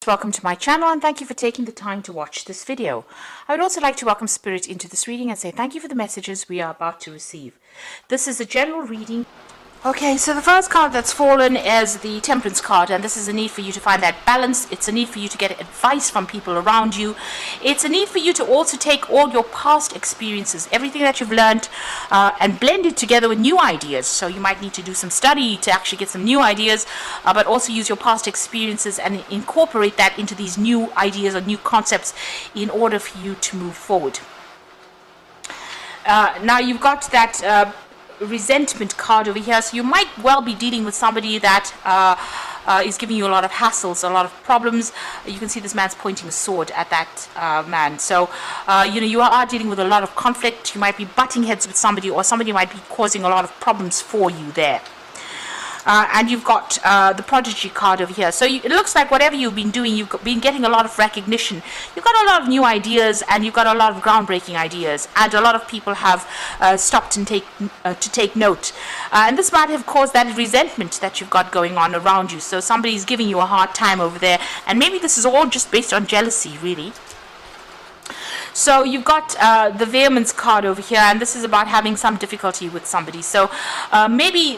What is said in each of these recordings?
Welcome to my channel and thank you for taking the time to watch this video. I would also like to welcome Spirit into this reading and say thank you for the messages we are about to receive. This is a general reading. Okay, so the first card that's fallen is the Temperance card, and this is a need for you to find that balance. It's a need for you to get advice from people around you. It's a need for you to also take all your past experiences, everything that you've learned, and blend it together with new ideas. So you might need to do some study to actually get some new ideas, but also use your past experiences and incorporate that into these new ideas or new concepts in order for you to move forward. Now you've got that resentment card over here, so you might well be dealing with somebody that is giving you a lot of hassles, a lot of problems. You can see this man's pointing a sword at that man, so you are dealing with a lot of conflict. You might be butting heads with somebody, or somebody might be causing a lot of problems for you there. And you've got the Prodigy card over here. So it looks like whatever you've been doing, you've been getting a lot of recognition. You've got a lot of new ideas, and you've got a lot of groundbreaking ideas. And a lot of people have stopped and to take note. And this might have caused that resentment that you've got going on around you. So somebody's giving you a hard time over there. And maybe this is all just based on jealousy, really. So you've got the Vehemence card over here, and this is about having some difficulty with somebody. So maybe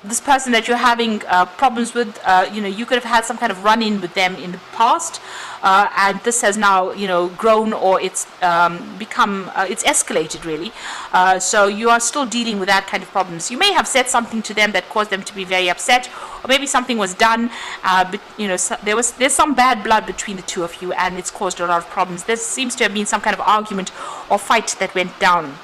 this person that you're having problems with, you could have had some kind of run-in with them in the past, and this has now, grown, or it's it's escalated really. So you are still dealing with that kind of problems. You may have said something to them that caused them to be very upset, or maybe something was done, but there's some bad blood between the two of you, and it's caused a lot of problems. There seems to have been some kind of argument or fight that went down.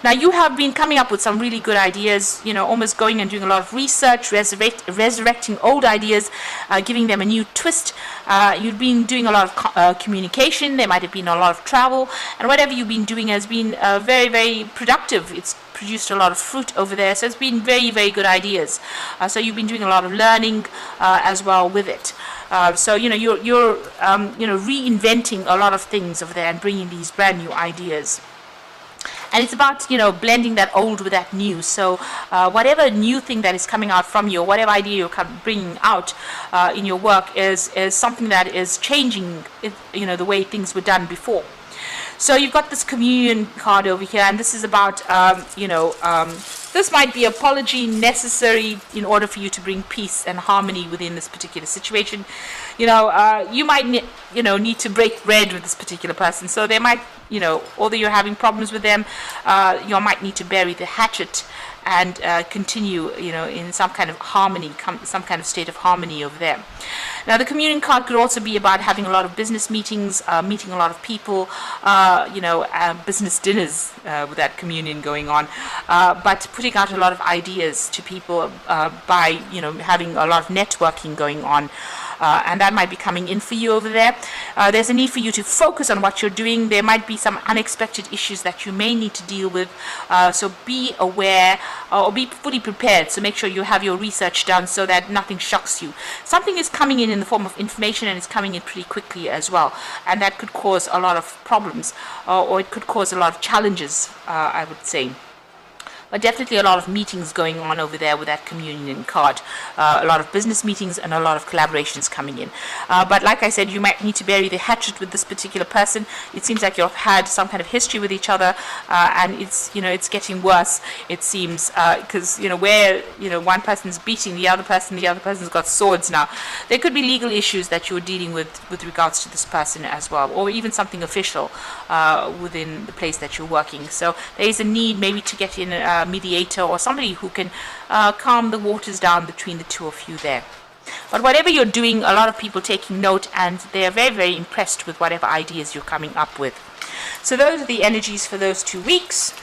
Now you have been coming up with some really good ideas, almost going and doing a lot of research, resurrecting old ideas, giving them a new twist. You've been doing a lot of communication. There might have been a lot of travel, and whatever you've been doing has been very, very productive. It's produced a lot of fruit over there, so it's been very, very good ideas. So you've been doing a lot of learning as well with it. So you're reinventing a lot of things over there and bringing these brand new ideas. And it's about, blending that old with that new. So whatever new thing that is coming out from you, or whatever idea you're bringing out in your work is something that is changing, the way things were done before. So you've got this Communion card over here, and this is about, this might be apology necessary in order for you to bring peace and harmony within this particular situation. You might need to break bread with this particular person. So they might, although you're having problems with them, you might need to bury the hatchet and continue, in some kind of harmony, some kind of state of harmony over there. Now, the Communion card could also be about having a lot of business meetings, meeting a lot of people, business dinners with that communion going on, but putting out a lot of ideas to people by, having a lot of networking going on. And that might be coming in for you over there. There's a need for you to focus on what you're doing. There might be some unexpected issues that you may need to deal with. So be aware, or be fully prepared. So make sure you have your research done so that nothing shocks you. Something is coming in the form of information, and it's coming in pretty quickly as well. And that could cause a lot of problems, or it could cause a lot of challenges, I would say. But definitely a lot of meetings going on over there with that Communion card. A lot of business meetings and a lot of collaborations coming in. But like I said, you might need to bury the hatchet with this particular person. It seems like you've had some kind of history with each other, and it's getting worse, it seems, because where one person's beating the other person's got swords now. There could be legal issues that you're dealing with regards to this person as well, or even something official within the place that you're working. So there is a need maybe to get in a mediator, or somebody who can calm the waters down between the two of you there. But whatever you're doing, a lot of people taking note, and they are very, very impressed with whatever ideas you're coming up with. So those are the energies for those 2 weeks.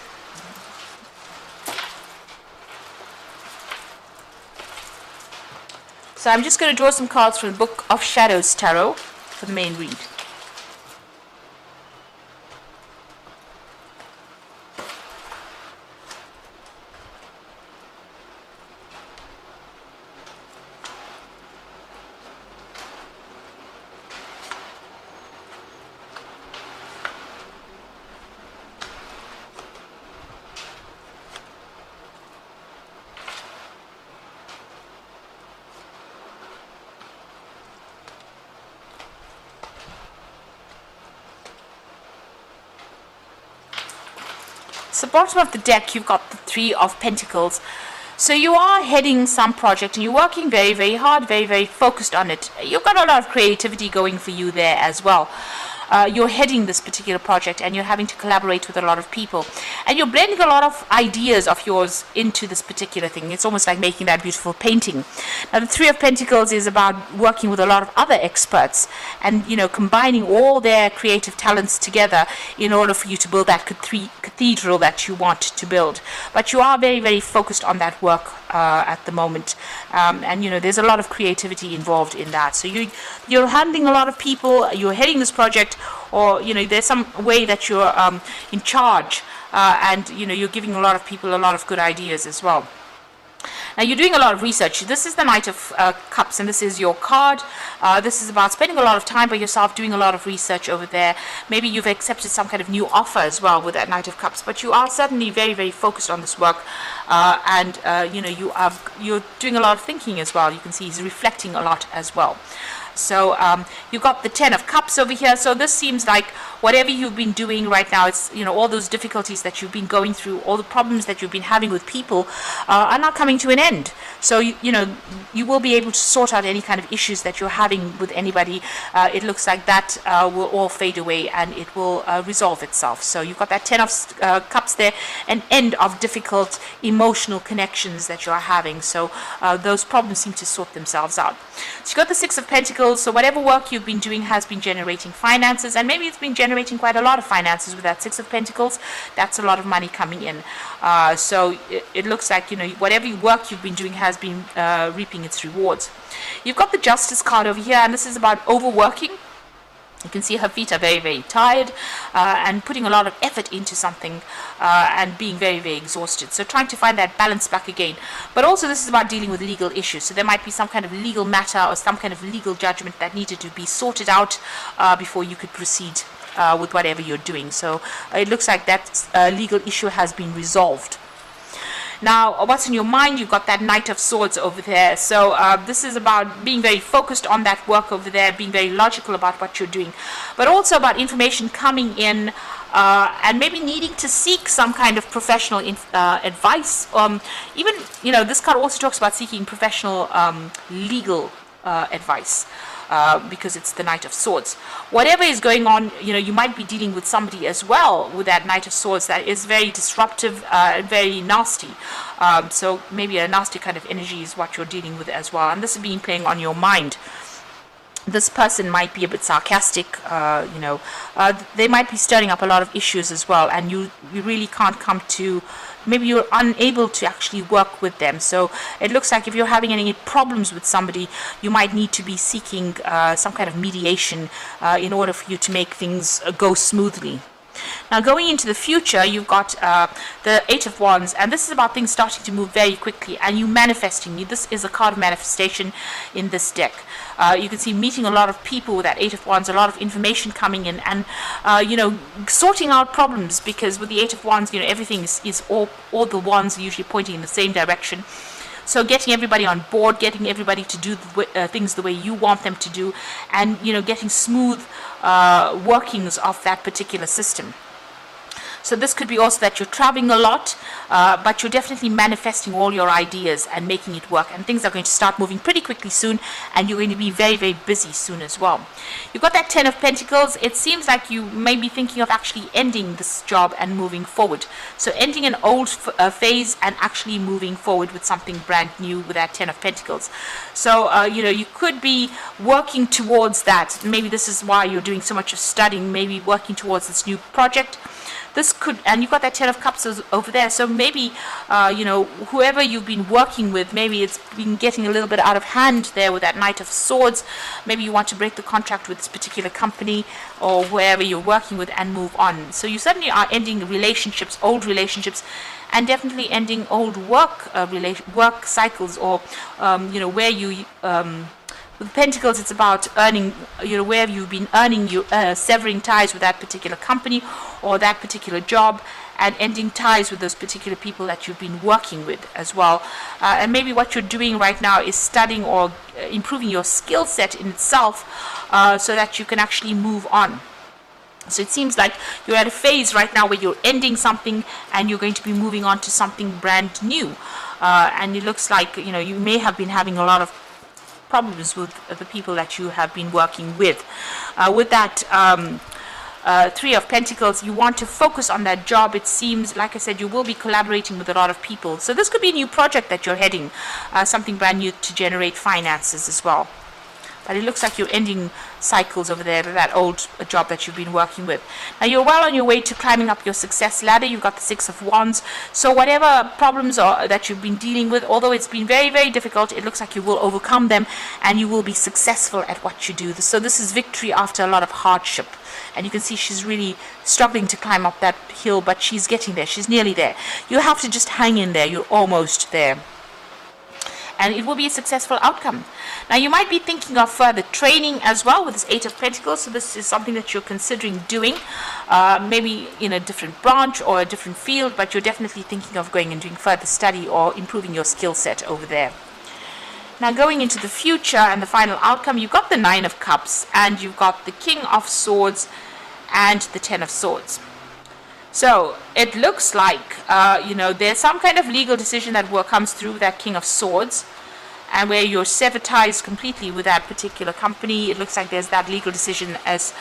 So I'm just going to draw some cards from the Book of Shadows Tarot for the main read. So bottom of the deck, you've got the Three of Pentacles. So you are heading some project and you're working very, very hard, very, very focused on it. You've got a lot of creativity going for you there as well. You're heading this particular project and you're having to collaborate with a lot of people. And you're blending a lot of ideas of yours into this particular thing. It's almost like making that beautiful painting. Now, the Three of Pentacles is about working with a lot of other experts and, combining all their creative talents together in order for you to build that cathedral that you want to build. But you are very, very focused on that work at the moment. And, there's a lot of creativity involved in that. So you're handling a lot of people, you're heading this project, or there's some way that you're in charge, and you're giving a lot of people a lot of good ideas as well. Now you're doing a lot of research. This is the Knight of Cups, and this is your card. This is about spending a lot of time by yourself, doing a lot of research over there. Maybe you've accepted some kind of new offer as well with that Knight of Cups, but you are certainly very, very focused on this work, and you're doing a lot of thinking as well. You can see he's reflecting a lot as well. So you've got the Ten of Cups over here. So this seems like whatever you've been doing right now, it's all those difficulties that you've been going through, all the problems that you've been having with people are now coming to an end. So you will be able to sort out any kind of issues that you're having with anybody. It looks like that will all fade away and it will resolve itself. So you've got that Ten of Cups there, an end of difficult emotional connections that you're having. So those problems seem to sort themselves out. So you've got the Six of Pentacles. So whatever work you've been doing has been generating finances, and maybe it's been generating quite a lot of finances with that Six of Pentacles. That's a lot of money coming in. So it looks like whatever work you've been doing has been reaping its rewards. You've got the Justice card over here, and this is about overworking. You can see her feet are very, very tired and putting a lot of effort into something and being very, very exhausted. So trying to find that balance back again. But also this is about dealing with legal issues. So there might be some kind of legal matter or some kind of legal judgment that needed to be sorted out before you could proceed with whatever you're doing. So it looks like that legal issue has been resolved. Now, what's in your mind? You've got that Knight of Swords over there. So this is about being very focused on that work over there, being very logical about what you're doing, but also about information coming in and maybe needing to seek some kind of professional advice. Even, this card also talks about seeking professional legal advice. Because it's the Knight of Swords. Whatever is going on, you might be dealing with somebody as well with that Knight of Swords that is very disruptive and very nasty. So maybe a nasty kind of energy is what you're dealing with as well. And this is being playing on your mind. This person might be a bit sarcastic, they might be stirring up a lot of issues as well, and you really can't come to, maybe you're unable to actually work with them. So it looks like if you're having any problems with somebody, you might need to be seeking some kind of mediation in order for you to make things go smoothly. Now going into the future, you've got the Eight of Wands, and this is about things starting to move very quickly and you manifesting. This is a card of manifestation in this deck. You can see meeting a lot of people with that Eight of Wands, a lot of information coming in, and sorting out problems, because with the Eight of Wands, everything is all the wands are usually pointing in the same direction. So getting everybody on board, getting everybody to do things the way you want them to do, and getting smooth workings of that particular system. So this could be also that you're traveling a lot, but you're definitely manifesting all your ideas and making it work. And things are going to start moving pretty quickly soon, and you're going to be very, very busy soon as well. You've got that Ten of Pentacles. It seems like you may be thinking of actually ending this job and moving forward. So ending an old phase and actually moving forward with something brand new with that Ten of Pentacles. So, you could be working towards that. Maybe this is why you're doing so much of studying, maybe working towards this new project. This could, and you've got that Ten of Cups over there, so maybe, whoever you've been working with, maybe it's been getting a little bit out of hand there with that Knight of Swords. Maybe you want to break the contract with this particular company or wherever you're working with and move on. So you certainly are ending relationships, old relationships, and definitely ending old work cycles, or, where you... with Pentacles, it's about earning, where you've been earning, severing ties with that particular company or that particular job, and ending ties with those particular people that you've been working with as well. And maybe what you're doing right now is studying or improving your skill set in itself, so that you can actually move on. So it seems like you're at a phase right now where you're ending something and you're going to be moving on to something brand new. And it looks like, you may have been having a lot of problems with the people that you have been working with. With that Three of Pentacles, you want to focus on that job. It seems, like I said, you will be collaborating with a lot of people. So this could be a new project that you're heading, something brand new to generate finances as well. But it looks like you're ending cycles over there, that old job that you've been working with. Now you're well on your way to climbing up your success ladder. You've got the Six of Wands. So whatever problems that you've been dealing with, although it's been very, very difficult, it looks like you will overcome them and you will be successful at what you do. So this is victory after a lot of hardship. And you can see she's really struggling to climb up that hill, but she's getting there. She's nearly there. You have to just hang in there. You're almost there. And it will be a successful outcome. Now you might be thinking of further training as well with this Eight of Pentacles. So this is something that you're considering doing, maybe in a different branch or a different field, but you're definitely thinking of going and doing further study or improving your skill set over there. Now going into the future and the final outcome, you've got the Nine of Cups and you've got the King of Swords and the Ten of Swords. So it looks like, there's some kind of legal decision that comes through that King of Swords, and where you're severed ties completely with that particular company. It looks like there's that legal decision as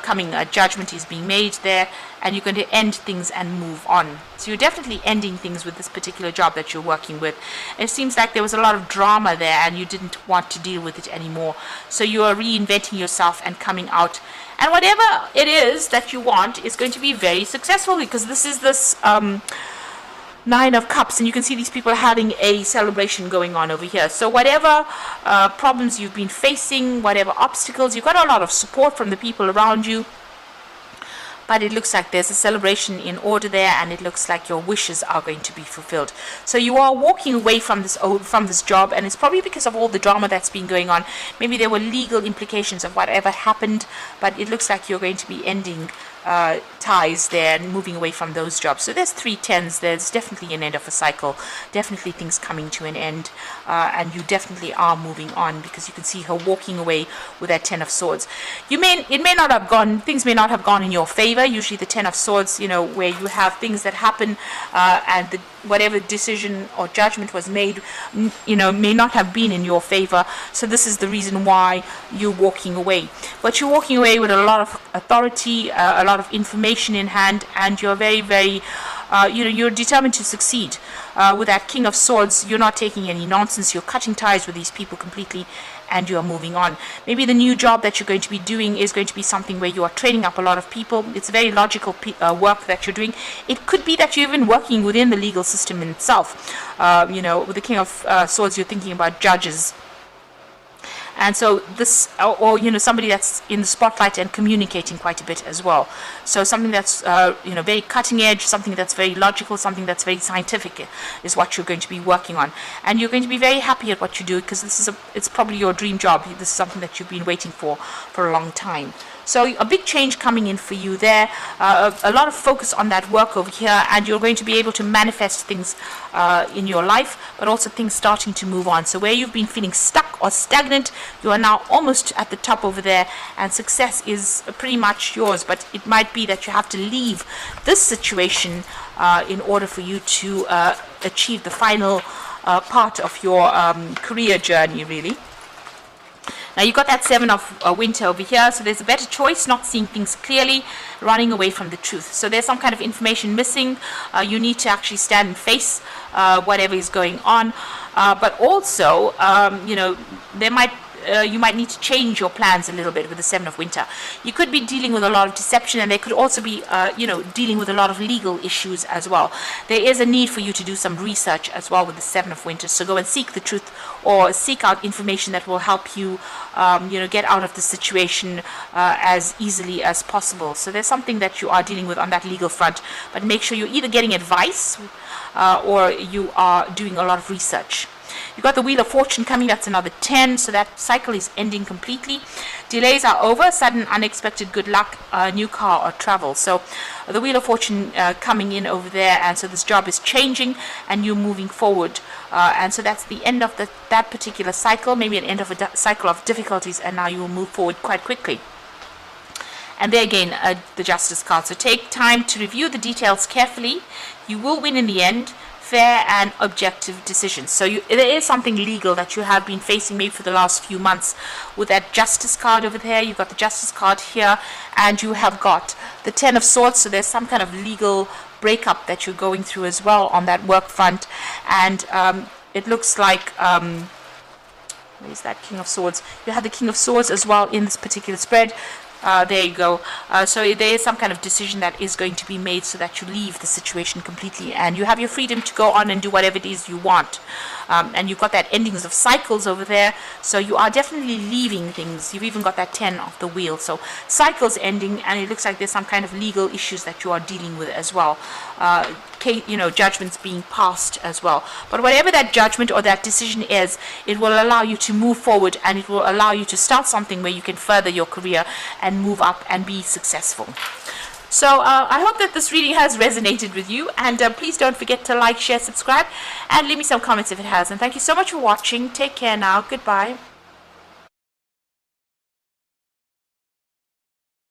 coming, a judgment is being made there, and you're going to end things and move on. So you're definitely ending things with this particular job that you're working with. It seems like there was a lot of drama there and you didn't want to deal with it anymore. So you are reinventing yourself and coming out. And whatever it is that you want is going to be very successful, because this is this Nine of Cups, and you can see these people having a celebration going on over here. So whatever problems you've been facing, whatever obstacles, you've got a lot of support from the people around you. But it looks like there's a celebration in order there, and it looks like your wishes are going to be fulfilled. So you are walking away from this job, and it's probably because of all the drama that's been going on. Maybe there were legal implications of whatever happened, but it looks like you're going to be ending ties there and moving away from those jobs. So there's 3 10s. There's definitely an end of a cycle, definitely things coming to an end, and you definitely are moving on, because you can see her walking away with that 10 of Swords. Things may not have gone in your favor. Usually the 10 of Swords, where you have things that happen and whatever decision or judgment was made, may not have been in your favor. So this is the reason why you're walking away. But you're walking away with a lot of authority, a lot of information in hand, and you're very, very, you're determined to succeed. With that King of Swords, you're not taking any nonsense. You're cutting ties with these people completely, and you are moving on. Maybe the new job that you're going to be doing is going to be something where you are training up a lot of people. It's very logical work that you're doing. It could be that you're even working within the legal system in itself. With the King of Swords, you're thinking about judges. And so this, or somebody that's in the spotlight and communicating quite a bit as well. So something that's very cutting edge, something that's very logical, something that's very scientific is what you're going to be working on. And you're going to be very happy at what you do, because it's probably your dream job. This is something that you've been waiting for a long time. So a big change coming in for you there, a lot of focus on that work over here, and you're going to be able to manifest things in your life, but also things starting to move on. So where you've been feeling stuck or stagnant, you are now almost at the top over there, and success is pretty much yours. But it might be that you have to leave this situation in order for you to achieve the final part of your career journey, really. Now you've got that Seven of Winter over here, so there's a better choice, not seeing things clearly, running away from the truth. So there's some kind of information missing. You need to actually stand and face whatever is going on. But also, you might need to change your plans a little bit with the Seven of Winter. You could be dealing with a lot of deception, and they could also be, dealing with a lot of legal issues as well. There is a need for you to do some research as well with the Seven of Winter. So go and seek the truth, or seek out information that will help you, get out of the situation as easily as possible. So there's something that you are dealing with on that legal front, but make sure you're either getting advice or you are doing a lot of research. You've got the Wheel of Fortune coming, that's another 10, so that cycle is ending completely. Delays are over, sudden unexpected good luck, new car or travel. So the Wheel of Fortune coming in over there, and so this job is changing and you're moving forward. And so that's the end of that particular cycle, maybe an end of a cycle of difficulties, and now you will move forward quite quickly. And there again, the Justice card. So take time to review the details carefully. You will win in the end. Fair and objective decisions. So there is something legal that you have been facing maybe for the last few months with that Justice card over there. You've got the Justice card here, and you have got the Ten of Swords. So there's some kind of legal breakup that you're going through as well on that work front. And it looks like where's that King of Swords? You have the King of Swords as well in this particular spread. There you go. So there is some kind of decision that is going to be made so that you leave the situation completely and you have your freedom to go on and do whatever it is you want. And you've got that endings of cycles over there. So you are definitely leaving things. You've even got that 10 of the wheel. So cycles ending, and it looks like there's some kind of legal issues that you are dealing with as well. Judgments being passed as well. But whatever that judgment or that decision is, it will allow you to move forward, and it will allow you to start something where you can further your career and move up and be successful. So I hope that this reading has resonated with you, and please don't forget to like, share, subscribe, and leave me some comments if it has. And thank you so much for watching. Take care now. Goodbye.